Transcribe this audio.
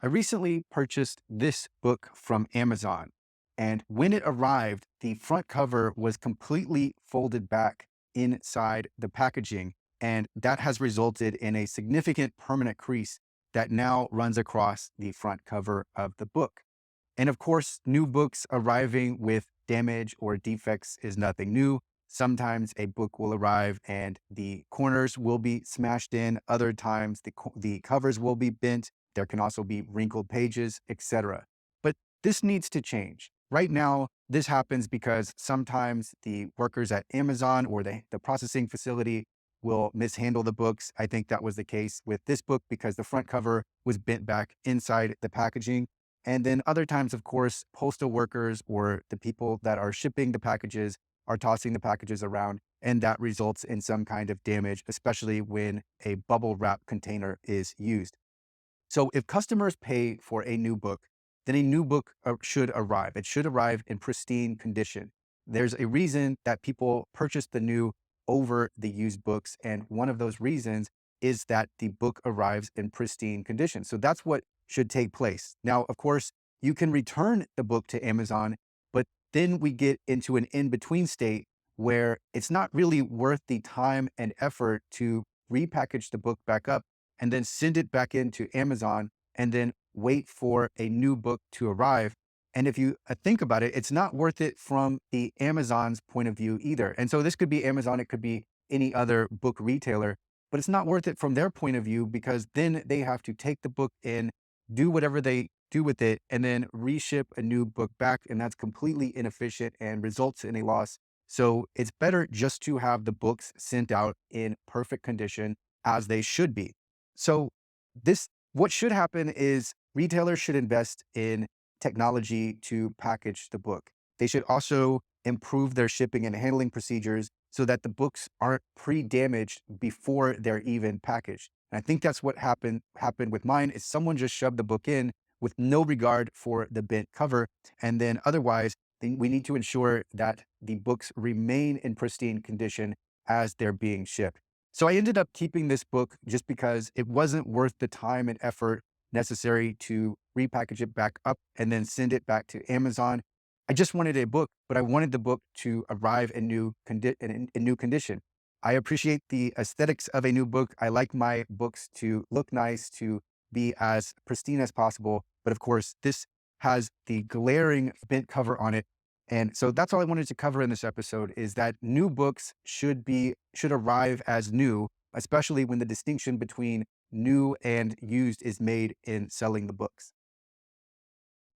I recently purchased this book from Amazon, and when it arrived, the front cover was completely folded back inside the packaging, and that has resulted in a significant permanent crease that now runs across the front cover of the book. And of course, new books arriving with damage or defects is nothing new. Sometimes a book will arrive and the corners will be smashed in. Other times the covers will be bent. There can also be wrinkled pages, etc. But this needs to change. Right now, this happens because sometimes the workers at Amazon or the processing facility will mishandle the books. I think that was the case with this book because the front cover was bent back inside the packaging. And then other times, of course, postal workers or the people that are shipping the packages are tossing the packages around, and that results in some kind of damage, especially when a bubble wrap container is used. So if customers pay for a new book, then a new book should arrive. It should arrive in pristine condition. There's a reason that people purchase the new over the used books. And one of those reasons is that the book arrives in pristine condition. So that's what should take place. Now, of course, you can return the book to Amazon, but then we get into an in-between state where it's not really worth the time and effort to repackage the book back up and then send it back into Amazon and then wait for a new book to arrive. And if you think about it, it's not worth it from the Amazon's point of view either. And so this could be Amazon, it could be any other book retailer, but it's not worth it from their point of view because then they have to take the book in, do whatever they do with it, and then reship a new book back. And that's completely inefficient and results in a loss. So it's better just to have the books sent out in perfect condition as they should be. So this, what should happen is retailers should invest in technology to package the book. They should also improve their shipping and handling procedures so that the books aren't pre-damaged before they're even packaged. And I think that's what happened with mine is someone just shoved the book in with no regard for the bent cover. And then otherwise, we need to ensure that the books remain in pristine condition as they're being shipped. So I ended up keeping this book just because it wasn't worth the time and effort necessary to repackage it back up and then send it back to Amazon. I just wanted a book, but I wanted the book to arrive in new condition. I appreciate the aesthetics of a new book. I like my books to look nice, to be as pristine as possible. But of course, this has the glaring bent cover on it. And so that's all I wanted to cover in this episode is that new books should arrive as new, especially when the distinction between new and used is made in selling the books.